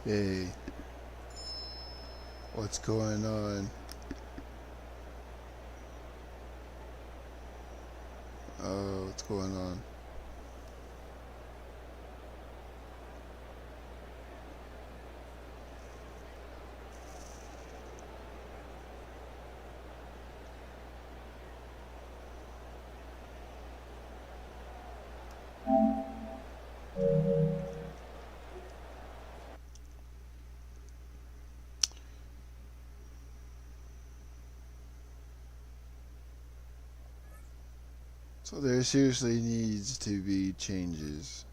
Hey, what's going on? What's going on? So there seriously needs to be changes.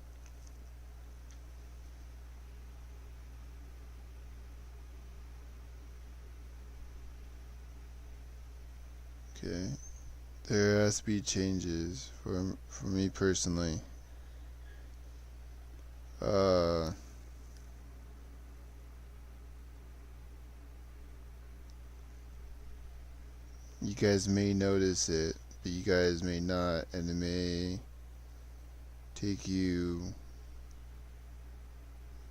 Okay, there has to be changes for me personally. Uh, you guys may notice it, but you guys may not, and it may take you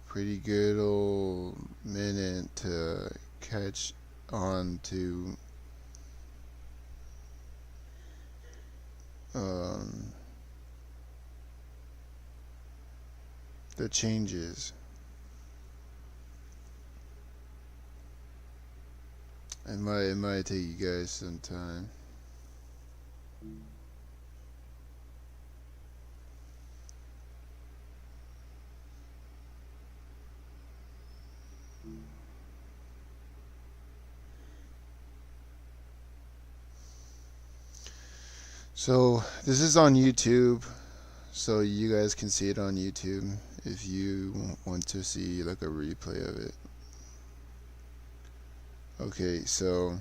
pretty good old minute to catch on to um, the changes. It might take you guys some time. So this is on YouTube, so you guys can see it on YouTube if you want to see like a replay of it. Okay, so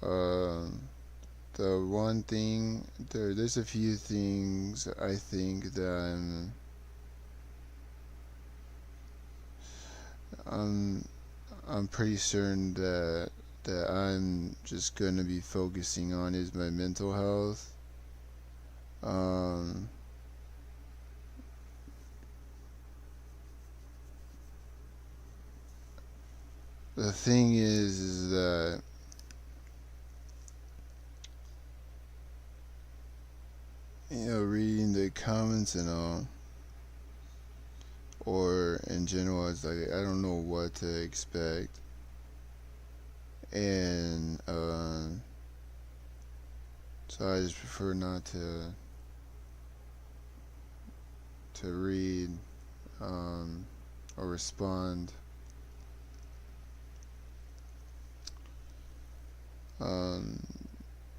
um, the one thing there's a few things I think that I'm I'm pretty certain that I'm just gonna be focusing on is my mental health. Um, the thing is that reading the comments and all, or in general, it's like I don't know what to expect, and so I just prefer not to read um, or respond um,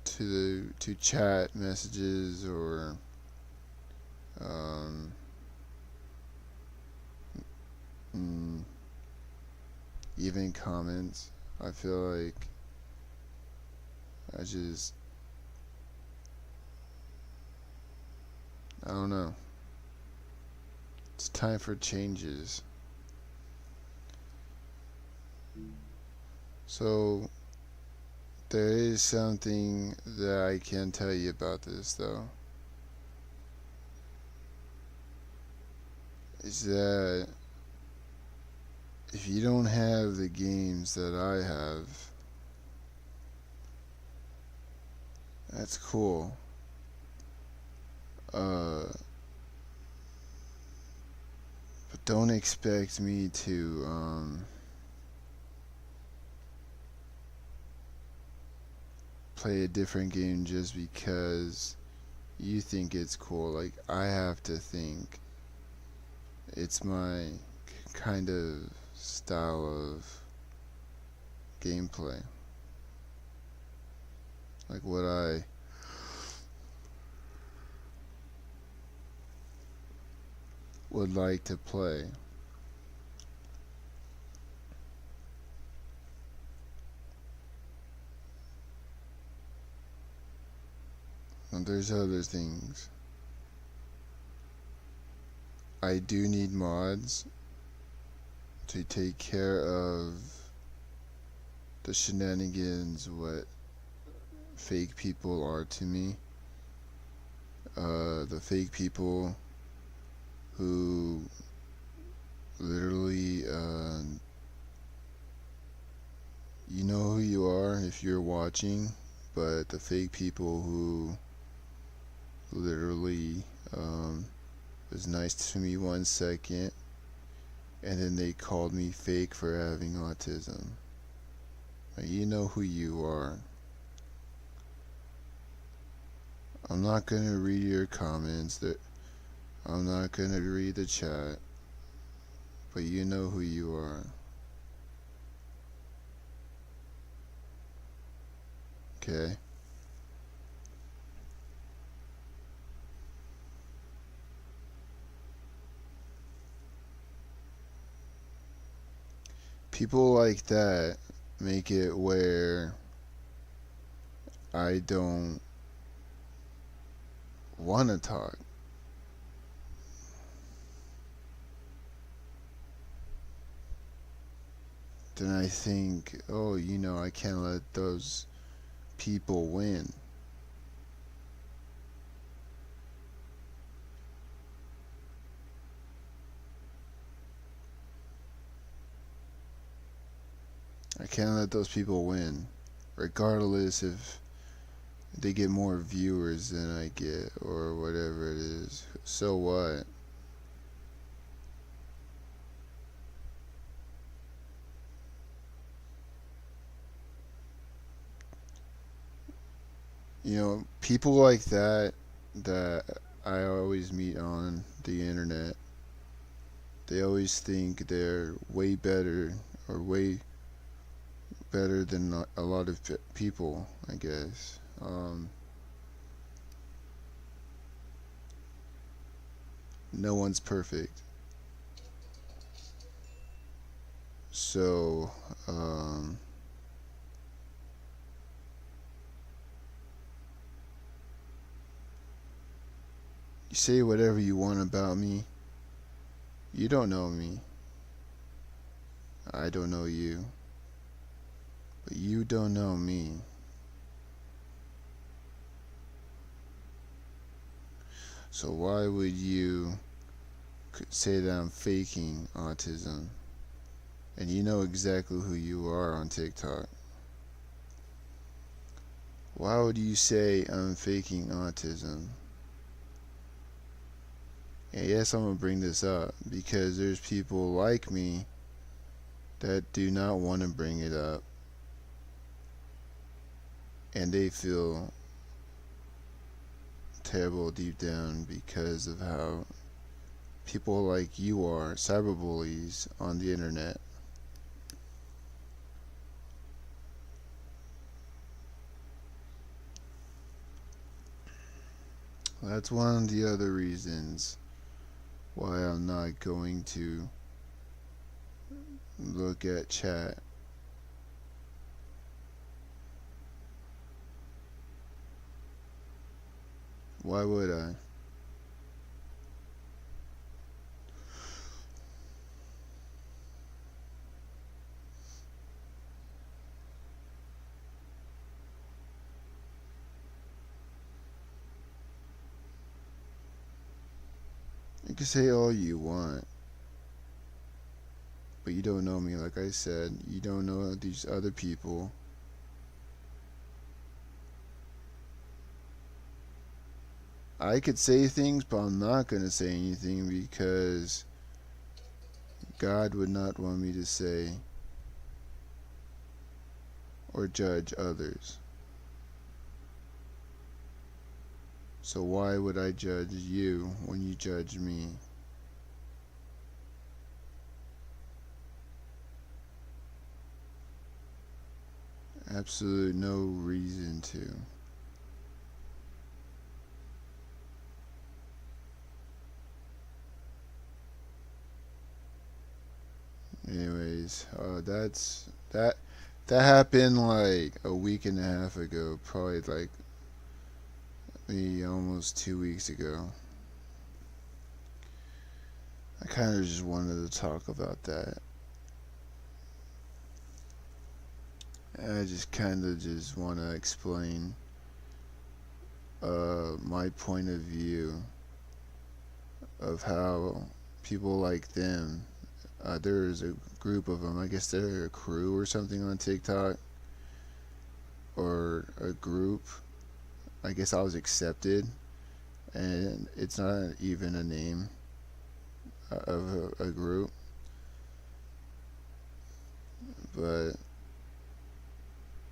to chat messages or um, mm, even comments. I feel like I just I don't know. It's time for changes. So there is something that I can tell you about this though. Is that if you don't have the games that I have, that's cool. Uh, but don't expect me to play a different game just because you think it's cool. Like I have to think it's my kind of style of gameplay. Like what I would like to play. And there's other things. I do need mods to take care of the shenanigans what fake people are to me. The fake people who literally, you know who you are if you're watching, but the fake people who literally was nice to me 1 second and then they called me fake for having autism. You know who you are. I'm not gonna read your comments. I'm not gonna read the chat, but you know who you are. Okay? People like that make it where I don't want to talk. Then I think, oh, I can't let those people win. I can't let those people win, regardless if they get more viewers than I get or whatever it is. So what? People like that I always meet on the internet, they always think they're way better or way better than a lot of people, I guess. No one's perfect. So, you say whatever you want about me. You don't know me. I don't know you. But you don't know me. So why would you say that I'm faking autism? And you know exactly who you are on TikTok. Why would you say I'm faking autism? And yes, I'm gonna bring this up because there's people like me that do not want to bring it up, and they feel terrible deep down because of how people like you are cyberbullies on the internet. That's one of the other reasons why I'm not going to look at chat. Why would I? You can say all you want, but you don't know me. Like I said, you don't know these other people. I could say things, but I'm not going to say anything because God would not want me to say or judge others. So why would I judge you when you judge me? Absolute no reason to. Anyways, that happened like a week and a half ago, probably like maybe almost 2 weeks ago. I kind of just wanted to talk about that. I just kind of just want to explain my point of view of how people like them There's a group of them. I guess they're a crew or something on TikTok, or a group. I guess I was accepted, and it's not even a name of a group, but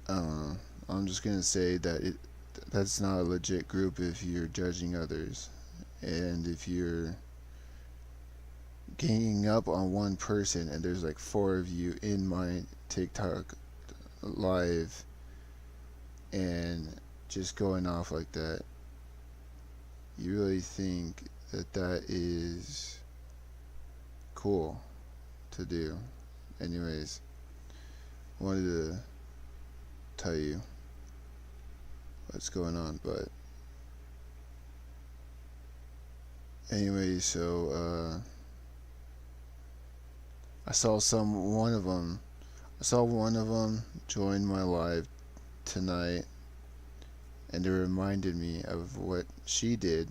I don't know. I'm just gonna say that that's not a legit group if you're judging others, and if you're ganging up on one person and there's like four of you in my TikTok live and just going off like that, you really think that that is cool to do. Anyways, wanted to tell you what's going on, but anyway, so I saw one of them join my live tonight, and it reminded me of what she did.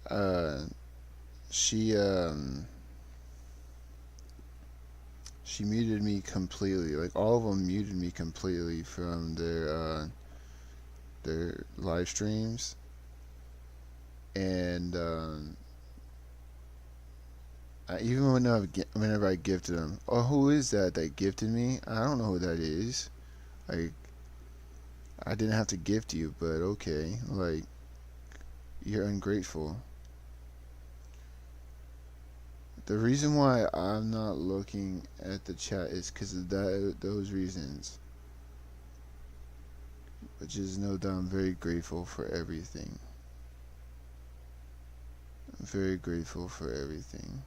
Uh, she, she muted me completely. Like all of them muted me completely from their live streams, and even whenever I gifted them, oh, who is that gifted me? I don't know who that is. Like, I didn't have to gift you, but okay. Like, you're ungrateful. The reason why I'm not looking at the chat is because of those reasons. But just know that I'm very grateful for everything. I'm very grateful for everything.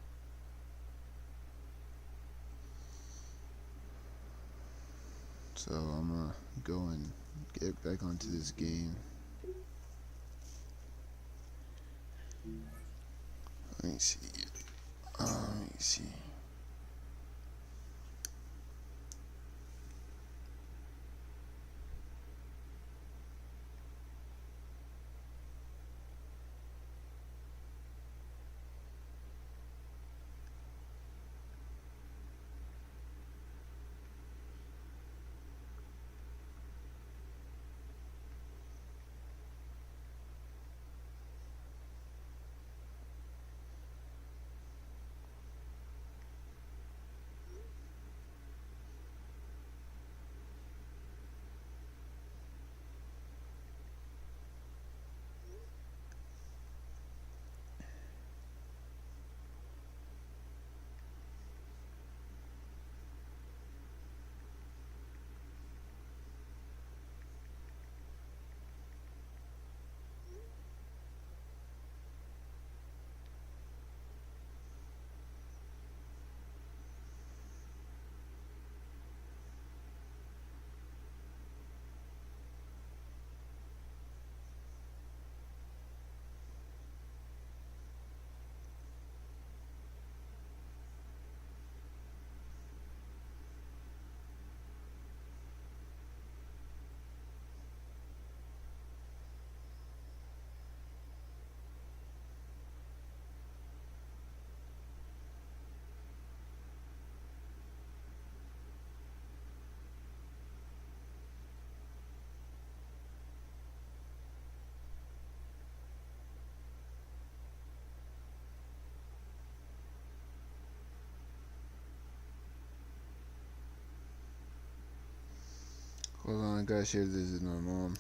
So I'm gonna go and get back onto this game. Let me see. Let me see. Hold on, I gotta share this with my mom.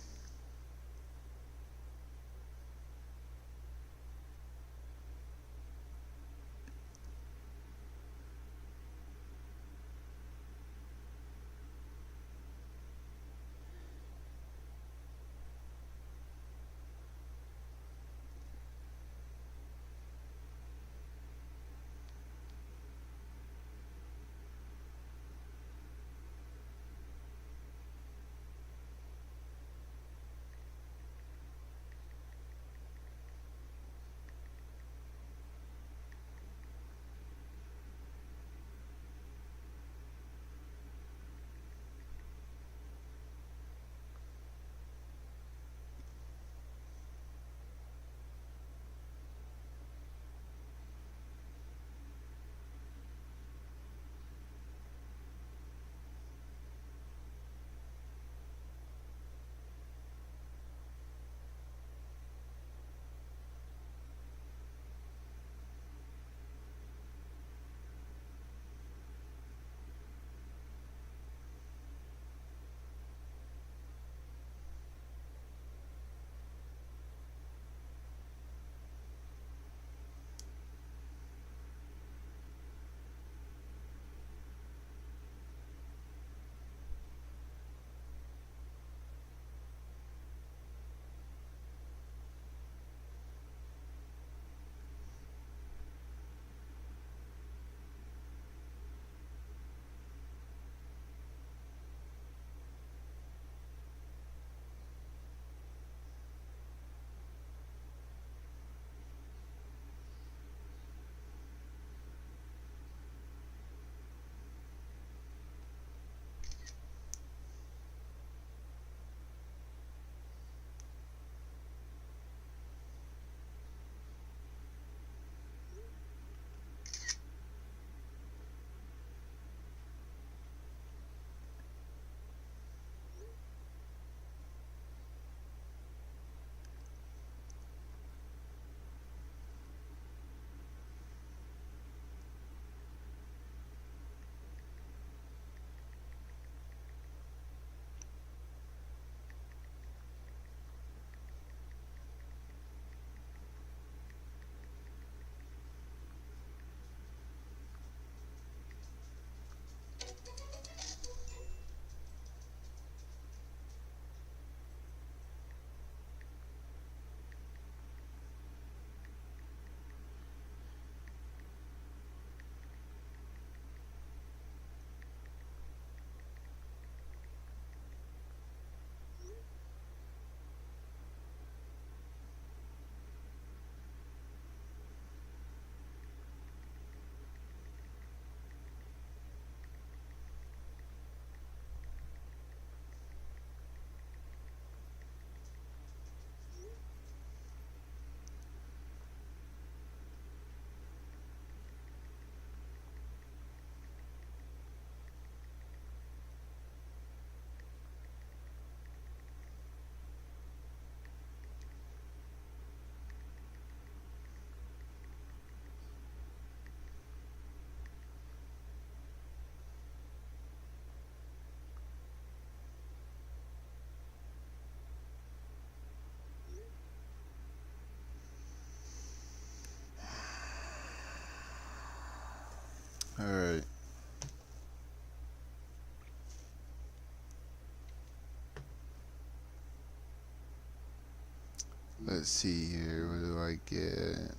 Let's see here. What do I get?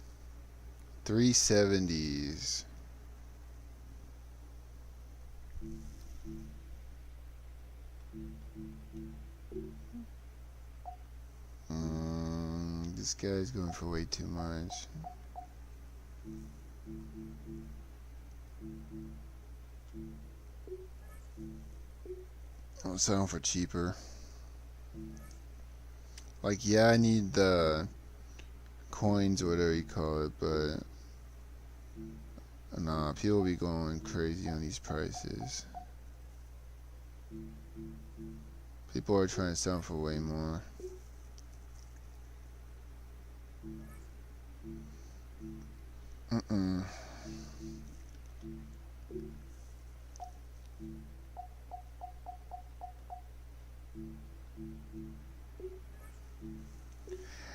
370s. This guy's going for way too much. I'll sell them for cheaper. Like, yeah, I need the coins or whatever you call it, but nah, people be going crazy on these prices. People are trying to sell them for way more. Mm-mm.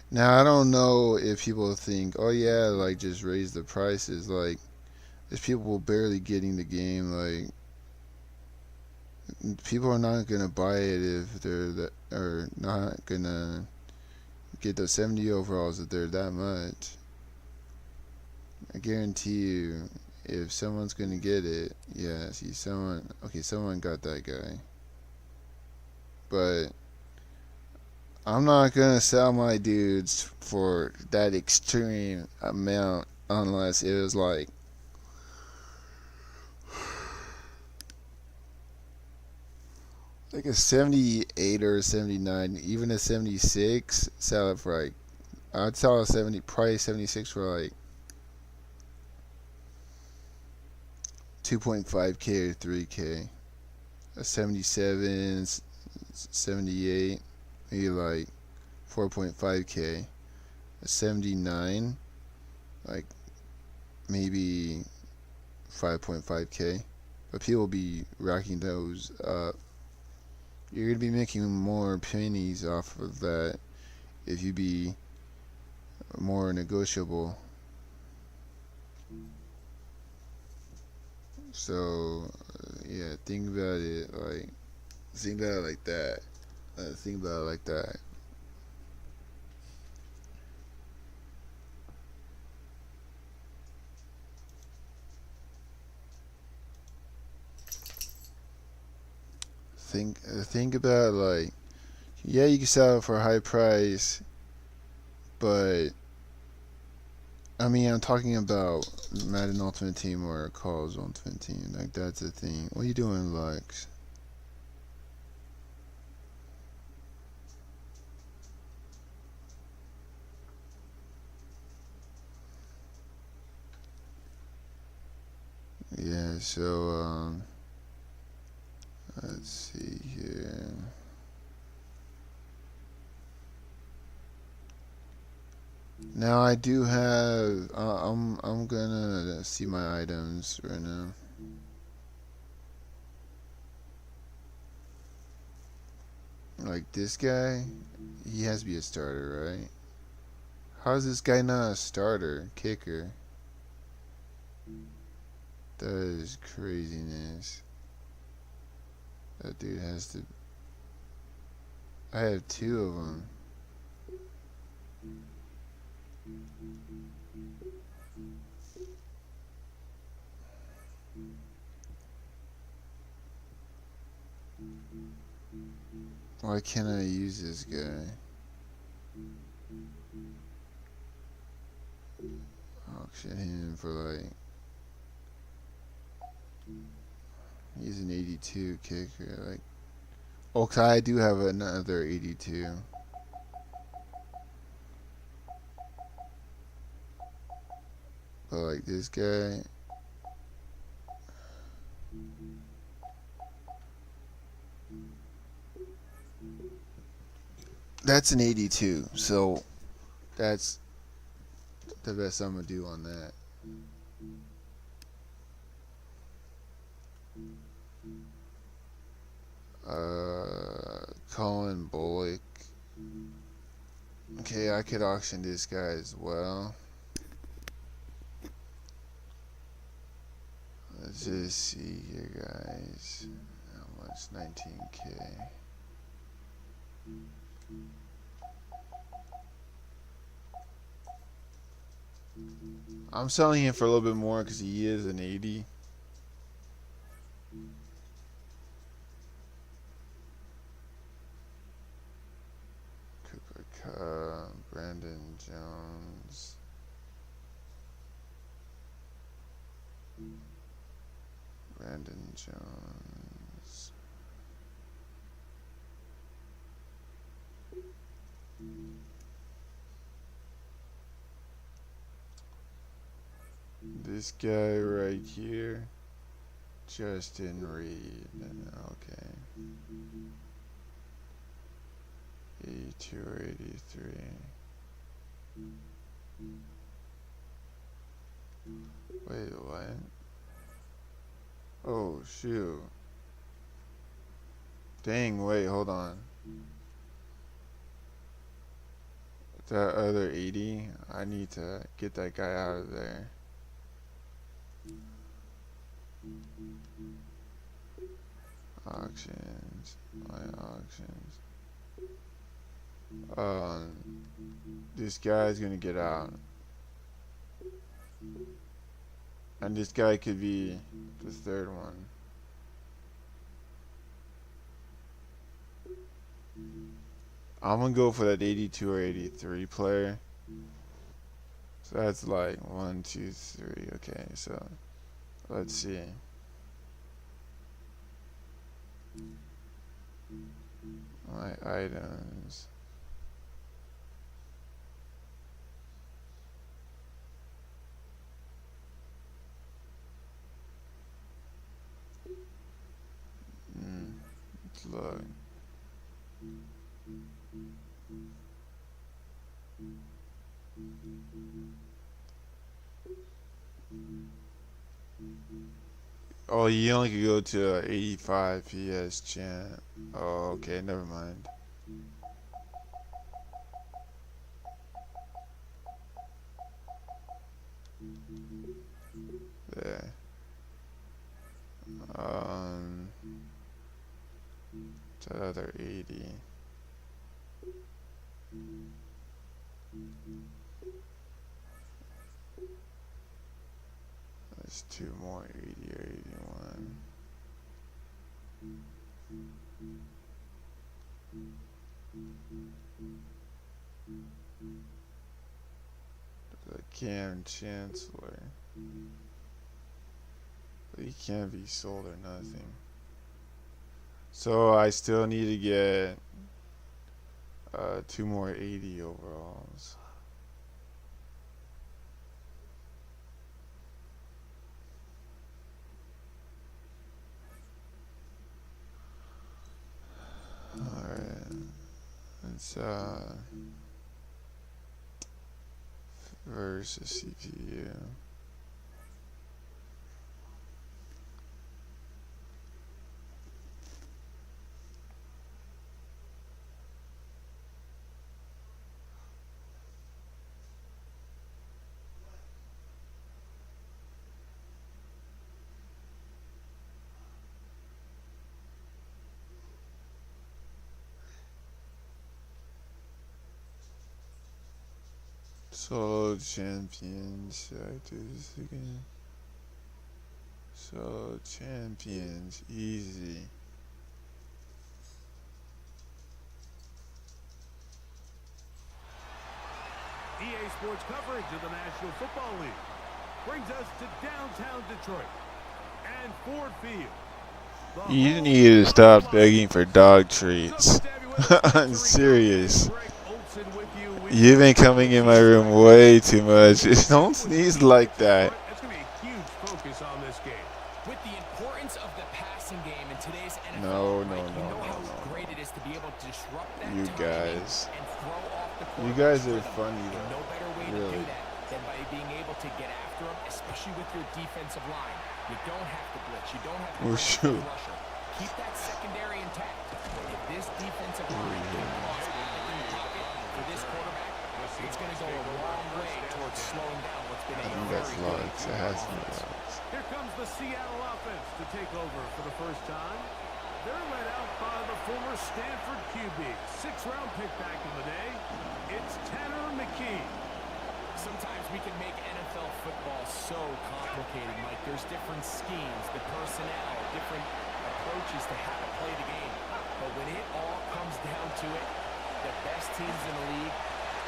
Now, I don't know if people think, oh yeah, like just raise the prices. Like, there's people barely getting the game. Like, people are not gonna buy it if they're that, or not gonna get the 70 overalls if they're that much. I guarantee you, if someone's gonna get it, yeah, see, someone, okay, someone got that guy. But I'm not gonna sell my dudes for that extreme amount unless it was like a 78 or a 79, even a 76. Sell it for like, I'd sell a 70, probably 76 for like 2.5k or 3k. A 77, 78, maybe like 4.5k. A 79, like maybe 5.5k. But people be racking those up. You're gonna be making more pennies off of that if you be more negotiable. So yeah, think about it like that. Think about it like that. Think about like, yeah, you can sell it for a high price, but I mean, I'm talking about Madden Ultimate Team or Call's Ultimate Team. Like, that's the thing. What are you doing, Lux? Yeah, so, let's see here. Now I do have. I'm gonna see my items right now. Like this guy, he has to be a starter, right? How is this guy not a starter kicker? That is craziness. That dude has to. I have two of them. Why can't I use this guy? Auction him for like. He's an 82 kicker. Like, oh, 'cause I do have another 82. But like this guy, that's an 82. So that's the best I'm gonna do on that. Colin Bullock. Okay, I could auction this guy as well. Let's just see here, guys. How much? 19k. I'm selling him for a little bit more because he is an 80. Cooper Kupp, Brandon Jones. Brandon Jones. This guy right here, Justin Reed. Okay. 82 or 83. Wait, what? Oh, shoot. Dang, wait, hold on. That other 80, I need to get that guy out of there. Auctions, my auctions. This guy's gonna get out. And this guy could be the third one. I'm gonna go for that 82 or 83 player. So that's like 1, 2, 3. Okay, so let's see. My items. Let's look. Oh, you only could go to 85 PS champ. Oh, okay, never mind. There. That other 80. There's 2 more 80 or 81. The Cam Chancellor. But he can't be sold or nothing. So I still need to get 2 more 80 overalls. Alright. Let's versus CPU. Solo champions. Should I do this again? Solo champions. Easy. EA Sports coverage of the National Football League brings us to downtown Detroit and Ford Field. You need to stop begging for dog treats. I'm serious. You've been coming in my room way too much. Don't sneeze like that. That's going to be a huge focus on this game. With the importance of the passing game in today's NFL, No. how great it is to be able to disrupt that You timing guys. and throw off the You quarterback's guys are rhythm. funny And no though. better way to Really. do that than by being able to get after them, especially with your defensive line. You don't have to blitz. You don't have to Oh, bring a shoot. big rusher. Keep that secondary intact. If this defensive line can cause havoc in the pocket for this quarterback, it's going to go a long way towards slowing down what's been I a think very that's good lots. It has to be lots. Here comes the Seattle offense to take over for the first time. They're led out by the former Stanford QB, 6th-round pick back in the day. It's Tanner McKee. Sometimes we can make NFL football so complicated, Mike. There's different schemes, the personnel, different approaches to how to play the game. But when it all comes down to it, the best teams in the league,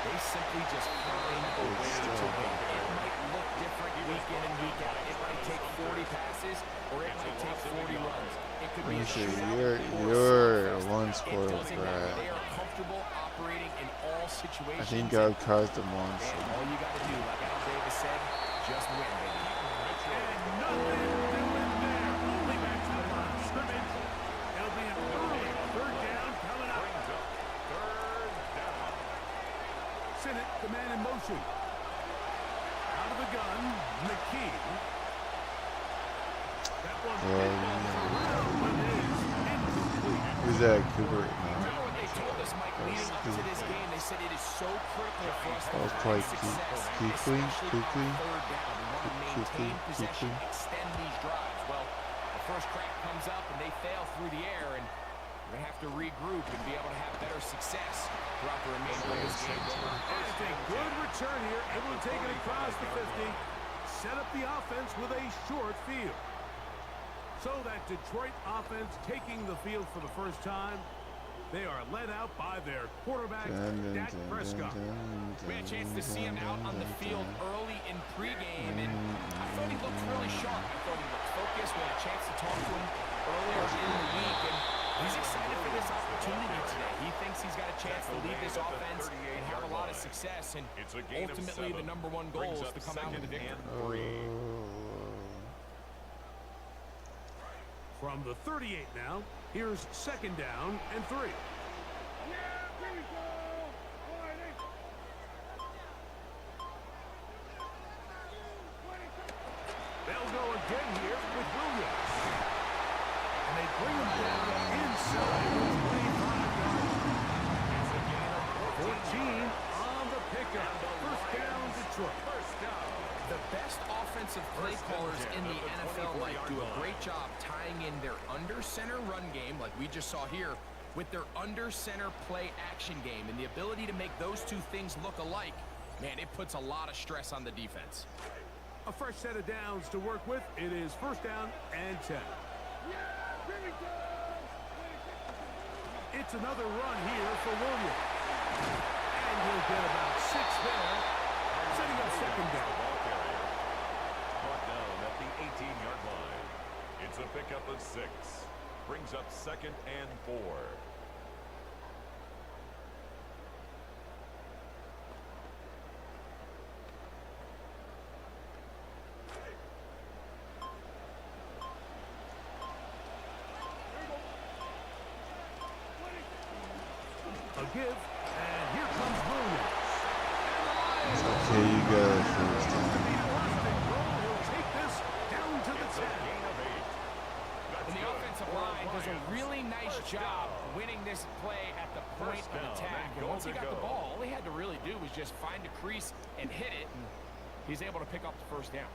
they simply just find a way to win. It might look different week in and week out. It might take 40 passes, or it might take 40 runs. It could be a shootout. You're one spoiled They brat. are comfortable operating in all situations. I think God caused them once. And all you got to do, like Al Davis said, just win, baby. And nothing doing there. Only back to the line of scrimmage. It'll be an early third down coming up. Sinnott, the man in motion. Out of the gun, McKee. That one hit off the ground, but is incomplete. Who's that? Cooper? Remember what they told us, Mike, leading up to this game? They said it is so critical for us to play have success, Kuechly, especially Kuechly, on third down. We want to maintain possession, extend these drives. Well, the first crack comes up and they fail through the air, and we're going to have to regroup and be able to have better success throughout the remainder of this game. And it's a good return here, able to take it across the 50. Set up the offense with a short field. So that Detroit offense taking the field for the first time. They are led out by their quarterback, Dak Prescott. We had a chance to see him out on the field early in pregame, and I thought he looked really sharp. I thought he looked focused. We had a chance to talk to him earlier in the week, and he's excited for this opportunity today. He thinks he's got a chance to lead this offense and have a lot of success, and ultimately the number one goal is to come out with a victory. From the 38 now, here's second down and 3. They'll go again here with Williams. And they bring him down inside the 25-yard line. It's a gain of 14 on the pickup. First down, Detroit. The best offensive play callers in the NFL do a great job tying in their under-center run game, like we just saw here, with their under-center play action game. And the ability to make those two things look alike, man, it puts a lot of stress on the defense. A fresh set of downs to work with. It is first down and 10. It's another run here for Williams. And he'll get about 6 there, setting up second down. Brought down at the 18-yard line. It's a pickup of 6. Brings up second and 4. A give, and here comes Williams. Okay, you got it first time. He'll take this down to the 10. And the offensive line does a really nice job winning this play at the point of attack. And once he got the ball, all he had to really do was just find a crease and hit it, and he's able to pick up the first down.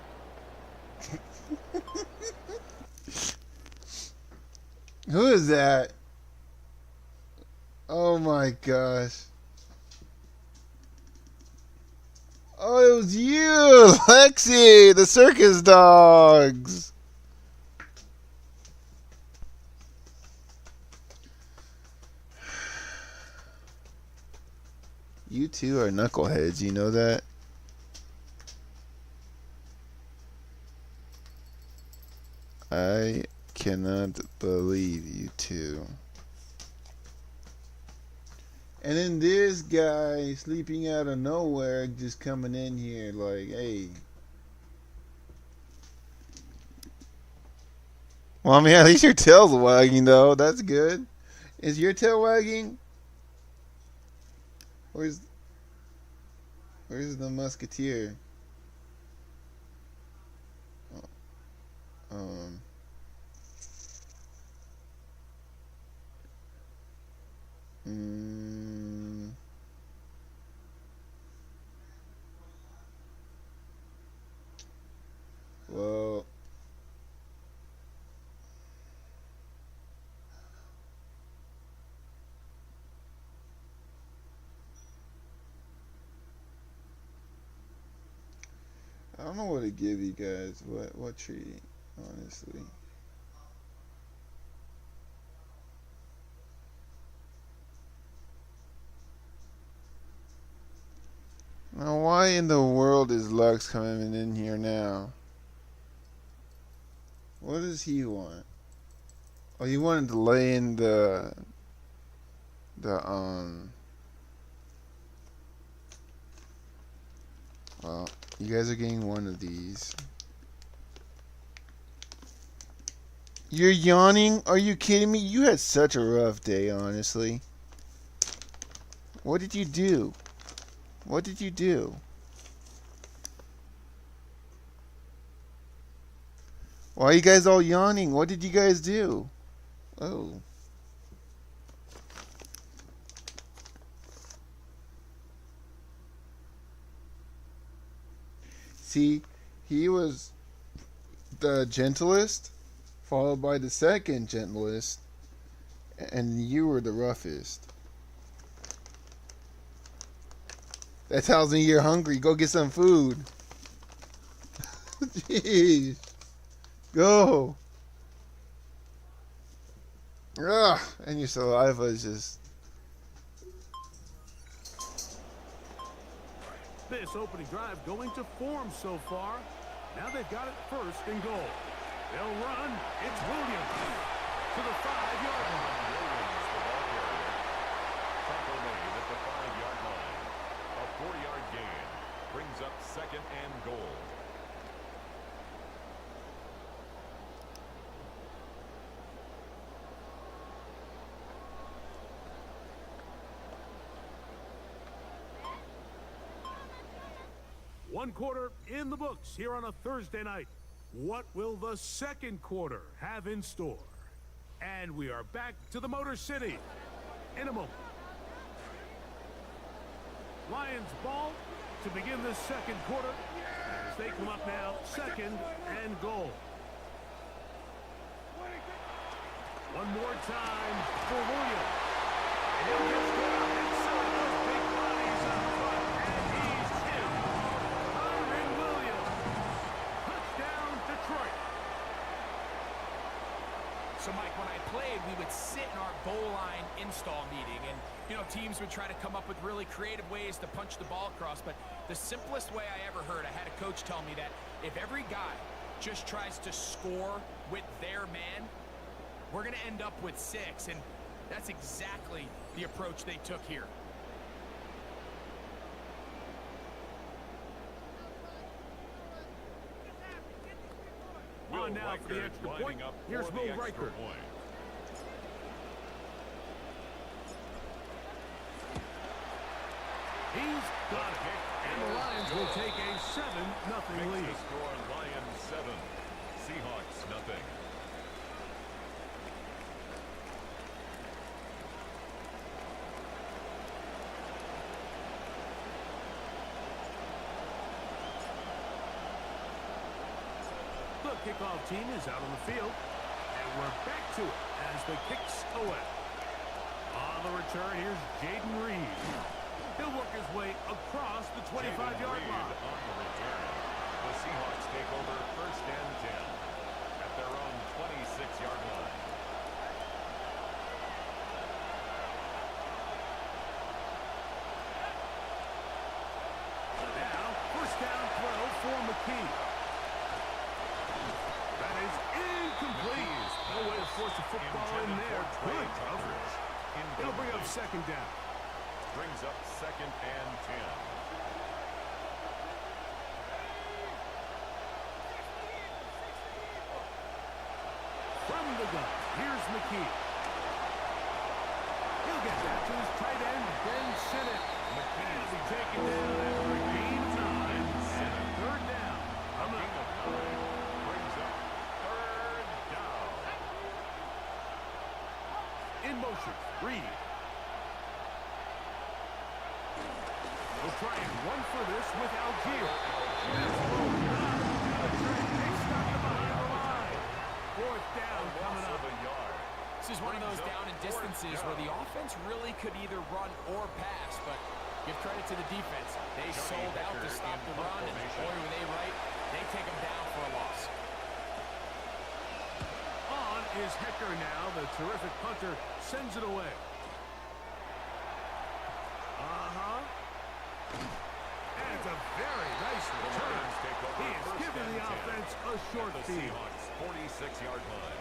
Who is that? Oh my gosh. Oh, it was you, Lexi, the circus dogs. You two are knuckleheads, you know that? I cannot believe you two. And then this guy sleeping out of nowhere just coming in here like, hey. Well, I mean, at least your tail's wagging, though. That's good. Is your tail wagging? Where's the musketeer? Well, don't know what to give you guys. What treat, honestly. Now, why in the world is Lux coming in here now? What does he want? Oh, he wanted to lay in the well, you guys are getting one of these. You're yawning? Are you kidding me? You had such a rough day, honestly. What did you do? What did you do? Why are you guys all yawning? What did you guys do? Oh. See, he was the gentlest, followed by the second gentlest, and you were the roughest. That tells me you're hungry. Go get some food. Jeez. Go. Ugh. And your saliva is just... This opening drive going to form so far. Now they've got it first and goal. They'll run. It's Williams to the 5-yard line. Williams, the ball carrier. Tackle made at the 5-yard line. A 4-yard gain brings up second and goal. One quarter in the books here on a Thursday night. What will the second quarter have in store? And we are back to the Motor City in a moment. Lions ball to begin this second quarter as they come up now second and goal. One more time for Williams. And he'll get scored inside those big bodies up front. And he's in. Kyren Williams. Touchdown, Detroit. So, Mike, when I played, we would sit in our goal line install meeting, and, you know, teams would try to come up with really creative ways to punch the ball across, but the simplest way I ever heard, I had a coach tell me that if every guy just tries to score with their man, we're going to end up with 6, and that's exactly the approach they took here. On now for the extra point. Here's Will Riker. He's got it. And the Lions will take a 7-0 lead. Makes the score Lions 7, Seahawks nothing. The kickoff team is out on the field, and we're back to it as the kicks away. On the return, here's Jaden Reed. He'll work his way across the 25-yard line. On the return, the Seahawks take over first and 10 at their own 26-yard line. Now, first down throw for McKee. That is incomplete. No way to force a football in there. Good coverage. It'll bring up second down. Brings up second and 10. From the gun, here's McKee. He'll get that to his tight end, Ben Sinnott. McKee will be taken down after a gain of 9 and a third down. Brings up third down. In motion, Reed. We'll try and run for this with Algier. That's moved on. They stop the behind the line. Fourth down coming up. A yard. This is one of those down and distances where the offense really could either run or pass, but give credit to the defense. They sold out to stop the run, and boy, were they right. They take him down for a loss. On is Hecker now. The terrific punter sends it away. And it's a very nice return. He is giving the offense a short field. 46-yard line.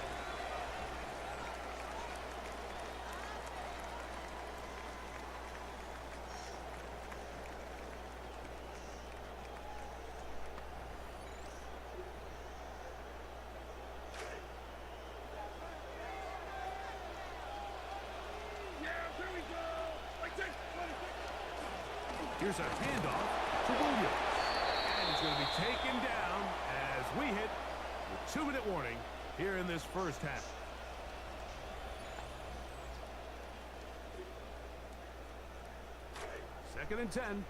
Here's a handoff to Williams. And he's going to be taken down as we hit the 2-minute warning here in this first half. Second and 10.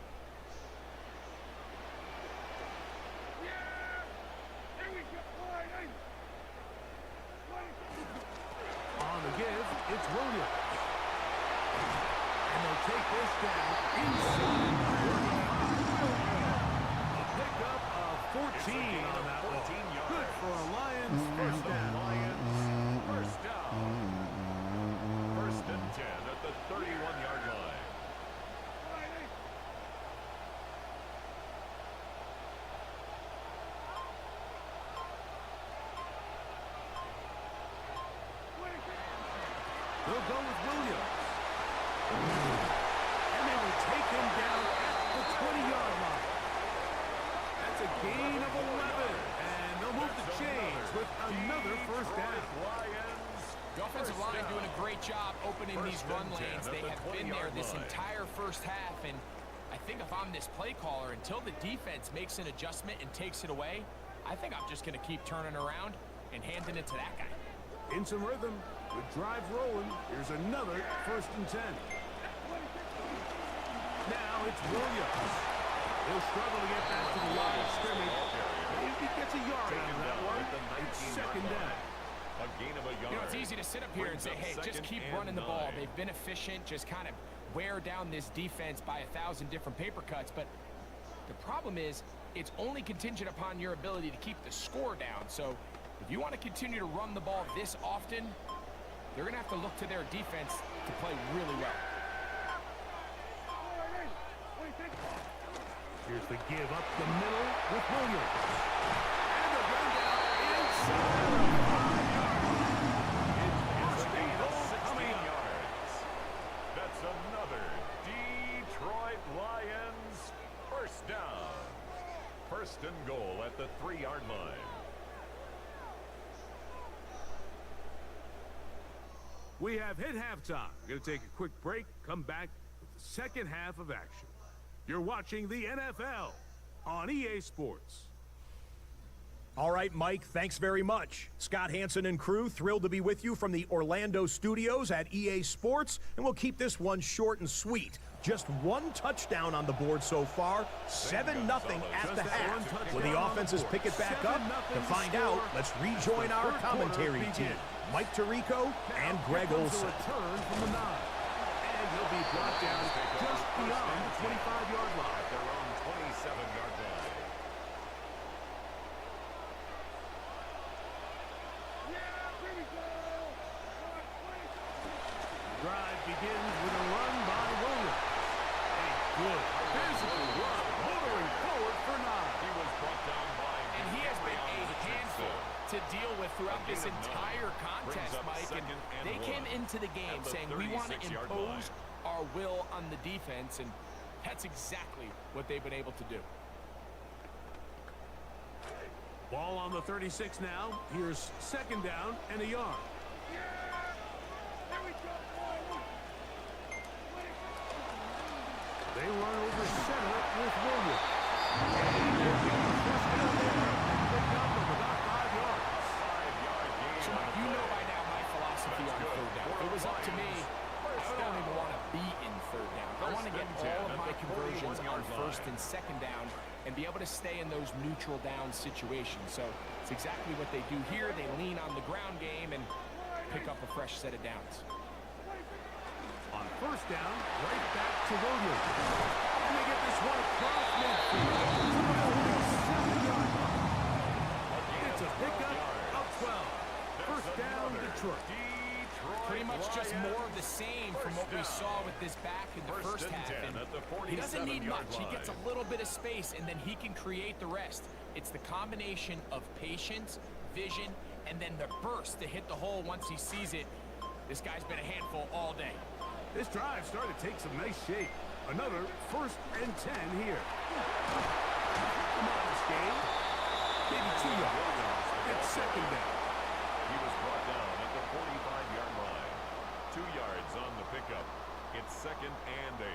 On the give, it's Williams. And they'll take this down inside. A pickup of 14 on that one. Good for a Lions first down. Lions first down. First and 10 at the 31-yard line. They'll go with Williams. And they will take him down at the 20-yard line. That's a gain of 11. And they'll move the chains with another first down. The offensive line doing a great job opening these run lanes. They have been there this entire first half, and I think if I'm this play caller, until the defense makes an adjustment and takes it away, I think I'm just going to keep turning around and handing it to that guy. In some rhythm, with drive rolling, here's another first and 10. Now it's Williams. He'll struggle to get back to the line of scrimmage. Maybe he gets a yard out of that one. It's second down. A gain of a yard. You know, it's easy to sit up here and say, hey, just keep running the ball. They've been efficient, just kind of wear down this defense by 1,000 different paper cuts. But the problem is, it's only contingent upon your ability to keep the score down. So if you want to continue to run the ball this often, they're going to have to look to their defense to play really well. Here's the give up the middle with Williams. And the run down inside. That's another Detroit Lions first down. First and goal at the 3-yard line. We have hit halftime. We're going to take a quick break, come back with the second half of action. You're watching the NFL on EA Sports. All right, Mike, thanks very much. Scott Hansen and crew, thrilled to be with you from the Orlando studios at EA Sports, and we'll keep this one short and sweet. Just one touchdown on the board so far, 7-0 at the half. Will the offenses pick it back up? To find out, let's rejoin our commentary team, Mike Tirico and Greg Olson. Return from the 9. And he'll be brought down just beyond the 25-yard line. At their own 27-yard line. Drive begins with a run by Williams. A good physical run, motoring forward for 9. He was brought down by And he has been a handful to deal with throughout this entire contest, Mike. And they came into the game saying, we want to impose our will on the defense, and that's exactly what they've been able to do. Ball on the 36 now. Here's second down and a yard. They run over center with Williams. So, Mike, you know by now my philosophy on third down. If it was up to me, I don't even want to be in third down. I want to get all of my conversions on first and second down and be able to stay in those neutral down situations. So it's exactly what they do here. They lean on the ground game and pick up a fresh set of downs. On first down, right back to Williams. And they get this one across midfield. 7-yard line. pickup of 12. First down, Detroit. Pretty much just more of the same from what we saw with this back in the first half. And he doesn't need much. He gets a little bit of space, and then he can create the rest. It's the combination of patience, vision, and then the burst to hit the hole once he sees it. This guy's been a handful all day. This drive started to take some nice shape. Another 1st and 10 here. Come on, this game. Maybe 2 yards. It's 2nd down. He was brought down at the 45-yard line. 2 yards on the pickup. It's 2nd and 8.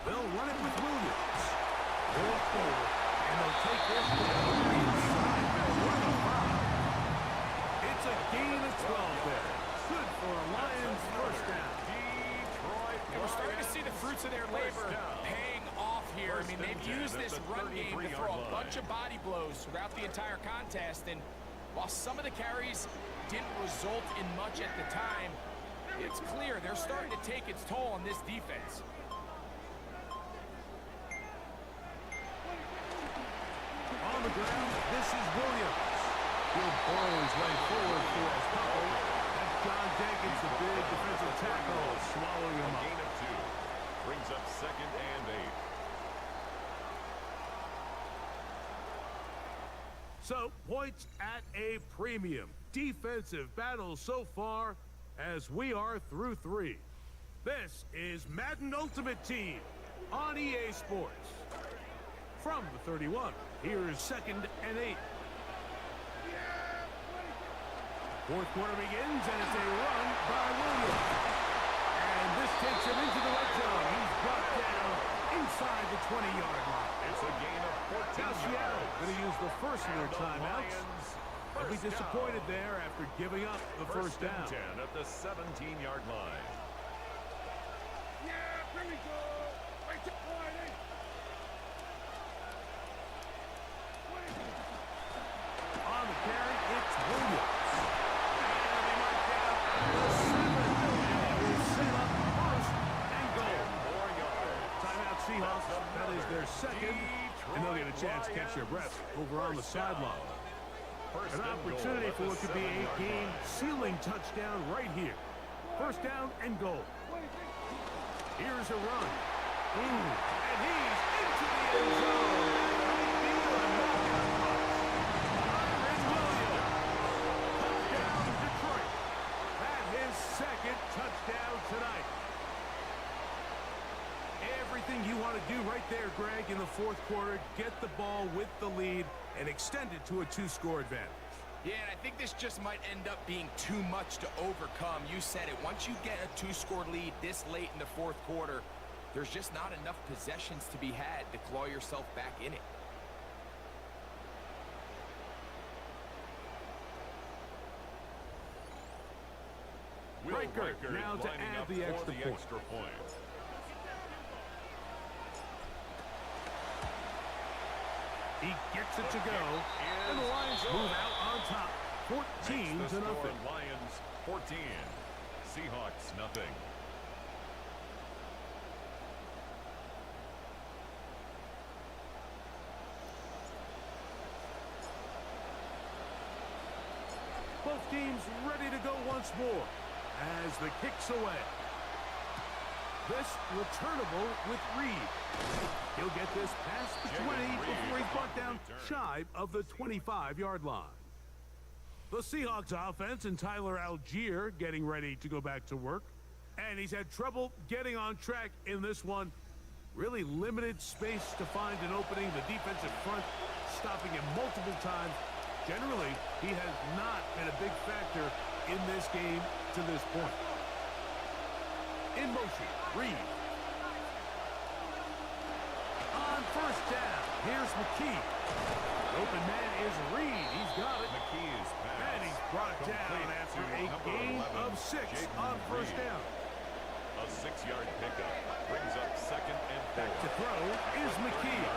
They'll run it with Williams. Going forward, and they'll take this down inside the 5. It's a gain of 12 there. Good for a Lions first down. And we're starting to see the fruits of their labor paying off here. I mean, they've used this run game to throw a bunch of body blows throughout the entire contest. And while some of the carries didn't result in much at the time, it's clear they're starting to take its toll on this defense. On the ground, this is Williams. He'll ball his way forward for a couple. That's John Jenkins, the big defensive tackle, swallowing him up. Gain of 2. Brings up 2nd and 8. So, points at a premium. Defensive battle so far as we are through 3. This is Madden Ultimate Team on EA Sports. From the 31, here's 2nd and 8. 4th quarter begins, and it's a run by Williams. And this takes him into the red zone. He's brought down inside the 20-yard line. It's a gain of 14 Now Seattle yards. going to use the first of their The timeouts. Lions They'll be first disappointed down. there after giving up the first down. 10 at the 17-yard line. On the carry, it's Williams. And they mark down the 7. And will set up 1st and goal. 4 yards. Timeout Seahawks. That is their 2nd. And they'll get a chance to catch their breath over on the sideline. An opportunity for what could be a game-sealing touchdown right here. 1st down and goal. Here's a run. And he's into the end zone. Byron Williams. Touchdown, Detroit. That his 2nd touchdown tonight. Everything you want to do right there, Greg, in the 4th quarter. Get the ball with the lead and extend it to a 2-score advantage. Yeah, and I think this just might end up being too much to overcome. You said it. Once you get a 2-score lead this late in the 4th quarter, there's just not enough possessions to be had to claw yourself back in it. Will Reichert now to lining add up the for extra the point. extra point. He gets it to go, and the Lions move out on top, 14 Makes the to score nothing. Lions 14. Seahawks nothing. Both teams ready to go once more as the kick's away. This returnable with Reed. He'll get this past the 20 before he's brought down shy of the 25-yard line. The Seahawks offense and Tyler Algier getting ready to go back to work. And he's had trouble getting on track in this one. Really limited space to find an opening. The defensive front stopping him multiple times. Generally, he has not been a big factor in this game to this point. In motion, Reed. On 1st down, here's McKee. Open man is Reed. He's got it. McKee's pass. And he's brought down after a gain of 6 on 1st down. A 6-yard pickup brings up 2nd and 4. Back to throw is McKee.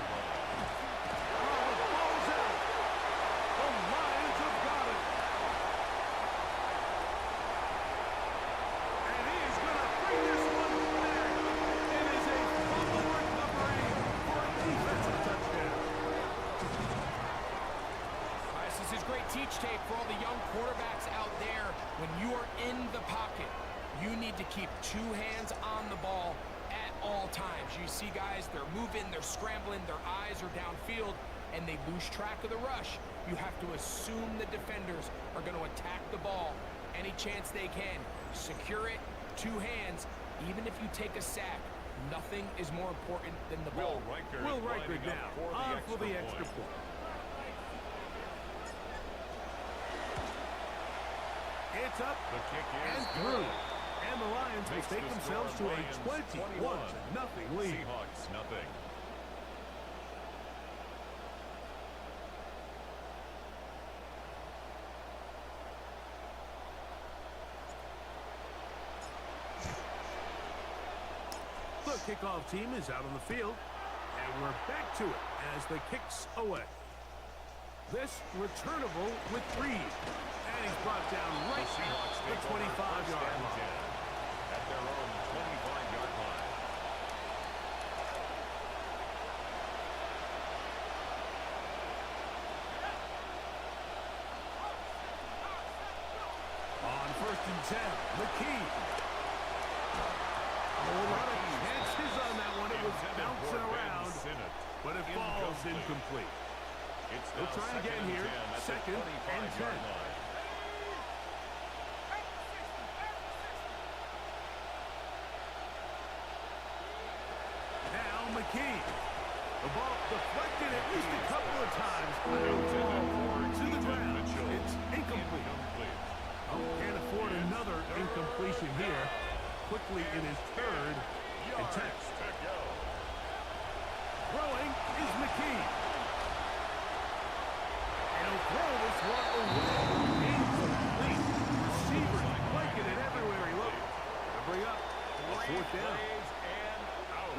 coach tape for all the young quarterbacks out there. When you are in the pocket, you need to keep two hands on the ball at all times. You see guys, they're moving, they're scrambling, their eyes are downfield, and they lose track of the rush. You have to assume the defenders are going to attack the ball any chance they can. Secure it, two hands. Even if you take a sack, nothing is more important than the ball. Will Riker down, on for the extra point. It's up The kick and is through. good. And the Lions will Makes take the themselves to score a Lions 21-0 lead. Seahawks nothing. The kickoff team is out on the field, and we're back to it as the kick's away. This returnable with Reed, and he's brought down right Seahawks at the take over 25-yard first and line. 10 at their own 25-yard line. On first and 10, McKee. A lot of chances on that one. It was bouncing around, but it falls incomplete. We'll try it again here. Second and 10. Now McKee. The ball deflected at least a couple of times, but it will fall to the ground. It's incomplete. Oh, can't afford another incompletion here. Quickly in his third and 10. Throwing is McKee. And he'll throw this one away. Incomplete. Receivers blanking it everywhere he looked. They'll bring up a fourth down.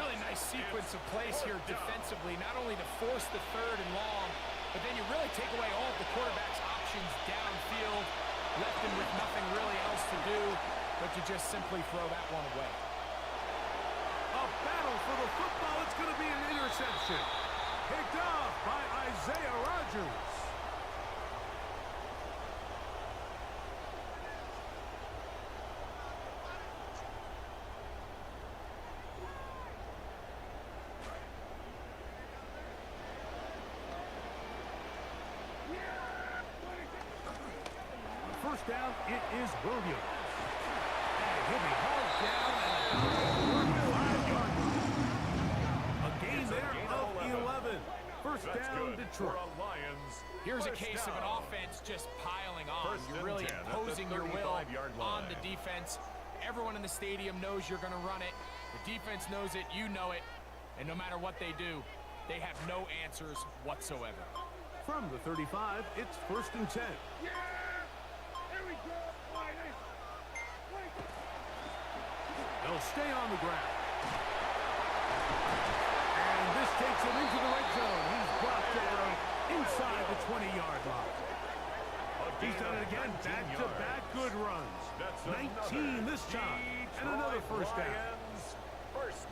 Really nice sequence of plays here defensively, not only to force the third and long, but then you really take away all of the quarterback's options downfield, left him with nothing really else to do but to just simply throw that one away. A battle for the football. It's going to be an interception. Picked off by Isaiah Rodgers. First down, it is Williams. And he'll be hauled down and a gain there of 11. First down, Detroit. Here's a case of an offense just piling on. You're really imposing your will on the defense. Everyone in the stadium knows you're going to run it. The defense knows it, you know it. And no matter what they do, they have no answers whatsoever. From the 35, it's first and 10. They'll stay on the ground. And this takes him into the red zone. He's brought down inside the 20-yard line. He's done it again, back-to-back good runs. 19 this time, and another first down.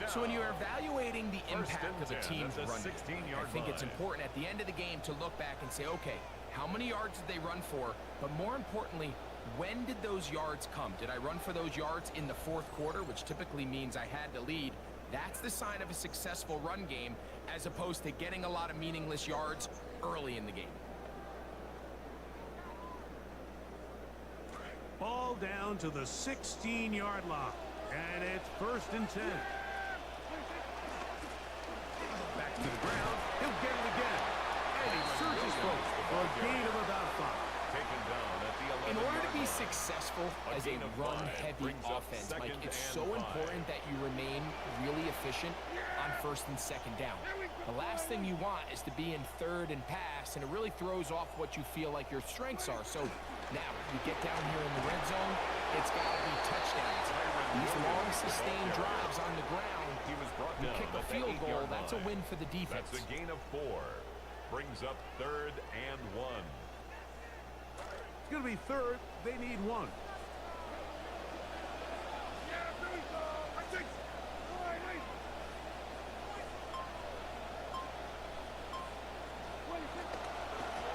So when you're evaluating the impact of a team's run, I think it's important at the end of the game to look back and say, okay, how many yards did they run for? But more importantly, when did those yards come? Did I run for those yards in the fourth quarter, which typically means I had to lead? That's the sign of a successful run game, as opposed to getting a lot of meaningless yards early in the game. Ball down to the 16-yard line, and it's first and 10. Back to the ground. He'll get it again. And he surges forward for a gain of about 5. Taken down at the 11. In order to be successful as a run-heavy offense, Mike, it's so important that you remain really efficient on first and second down. The last thing you want is to be in third and pass, and it really throws off what you feel like your strengths are. So now, you get down here in the red zone, it's got to be touchdowns. These long, sustained drives on the ground, you kick a field goal, that's a win for the defense. That's a gain of 4. Brings up third and 1. It's going to be third. They need 1.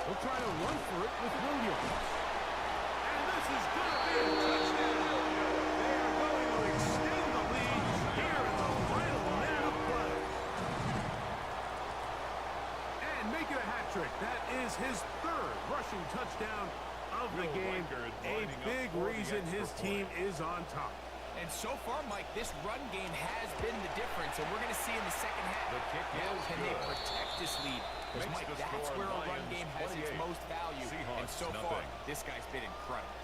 They'll They'll try to run for it with Williams. And this is going to be a touchdown. They are going to extend the lead here in the final minute of play. And make it a hat trick. That is his third rushing touchdown of the game. A big reason his team is on top. And so far, Mike, this run game has been the difference, and we're going to see in the second half. The kick Now, is can they good. protect this lead? Because, Makes Mike, the that's score where a run Lions game has its 28, most value. And Seahawks so far, nothing. this guy's been incredible.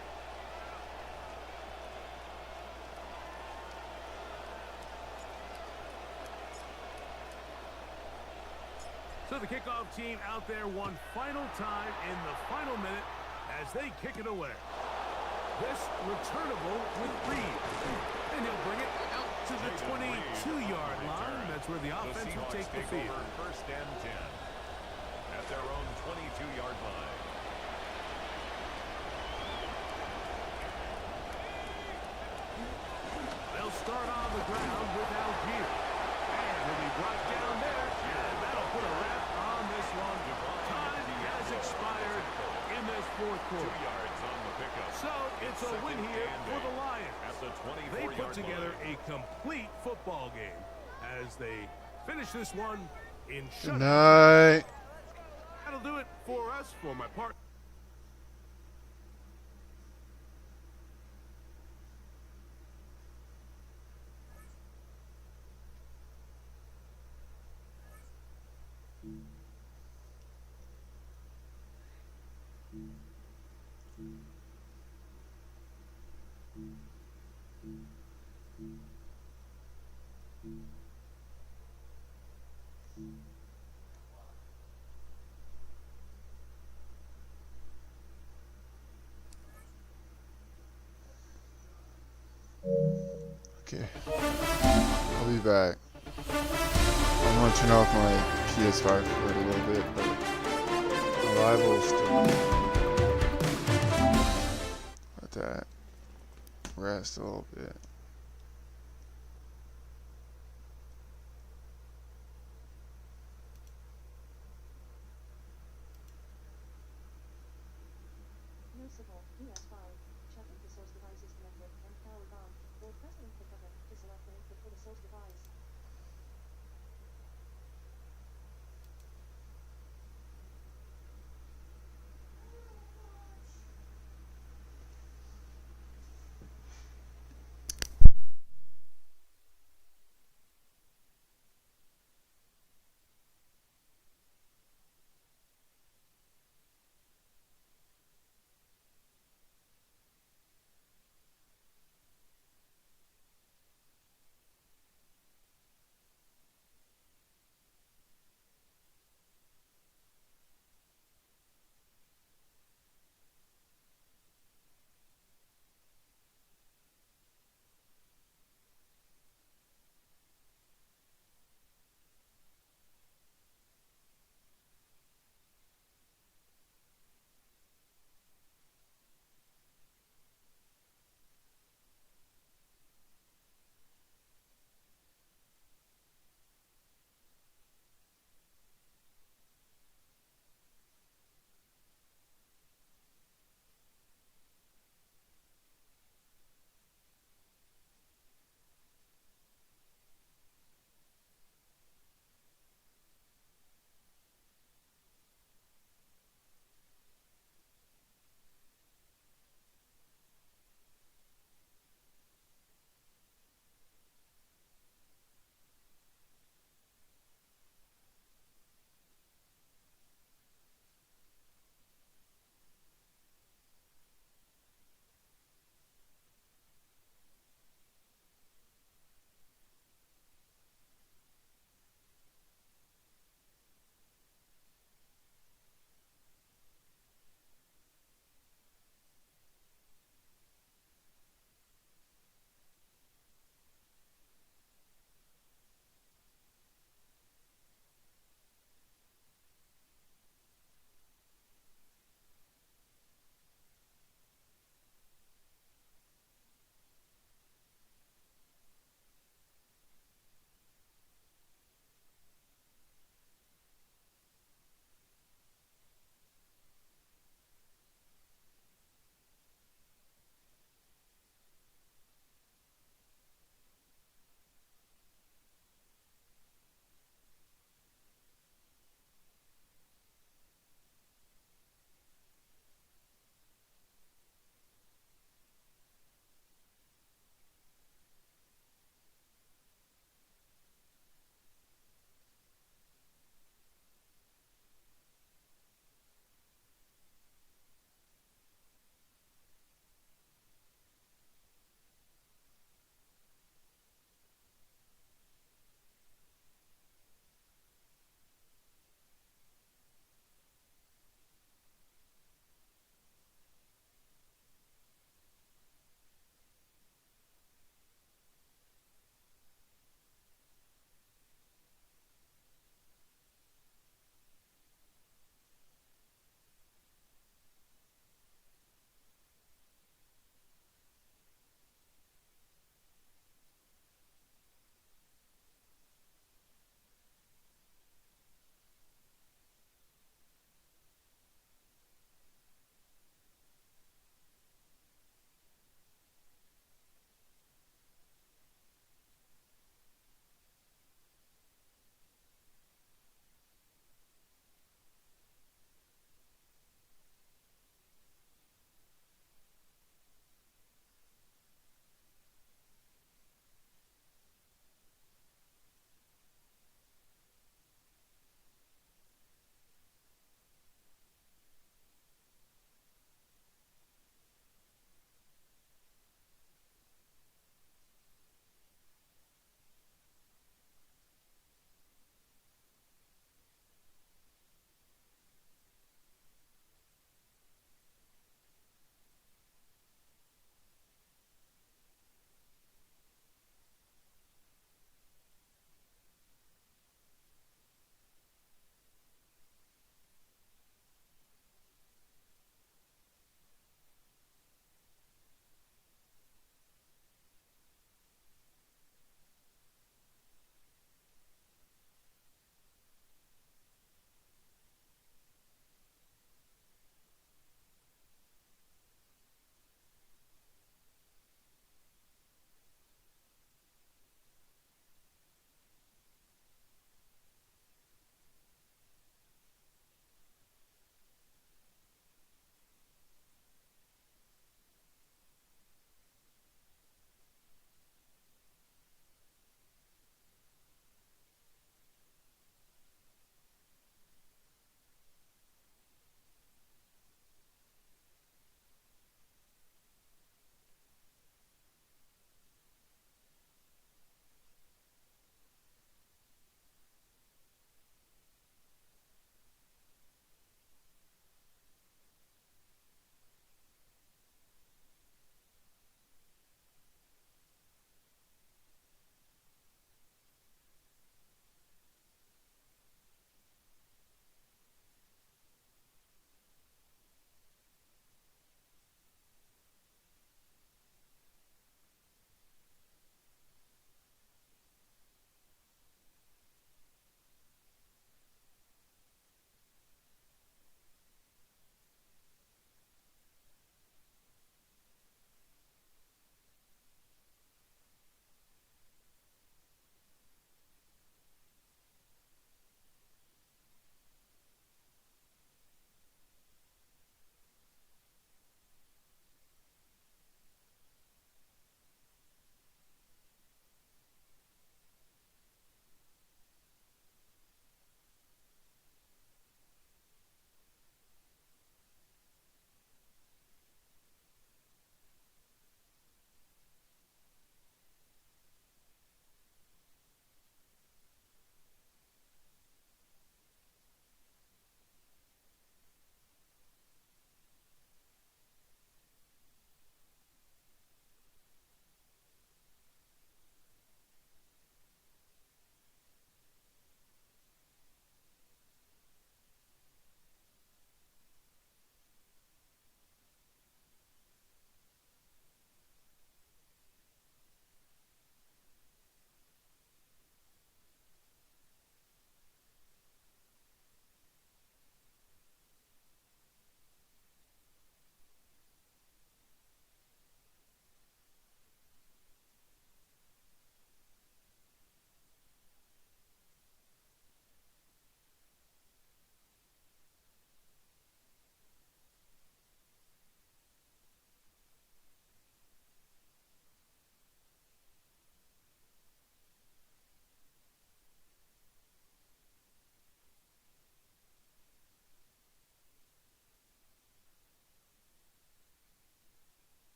So the kickoff team out there one final time in the final minute as they kick it away. This returnable with Reed. And he'll bring it out to the 22-yard line. That's where the offense will take the field. Over first and 10 at their own 22-yard line. They'll start on the ground with Algier. And he'll be brought down there. And that'll put a wrap on this one. Time has expired in this fourth 2 quarter. yards on the pickup. So it's a win here for the Lions. At the They 24-yard put together line. a complete football game as they finish this one in Good shutout. night. That'll do it for us. For my part. Okay. I'll be back. I'm gonna turn off my PS5 for a little bit, but the live will still let that rest a little bit. Usable, PS5, checking the source device is connected and powered on, or press the input button to select the input for the source device.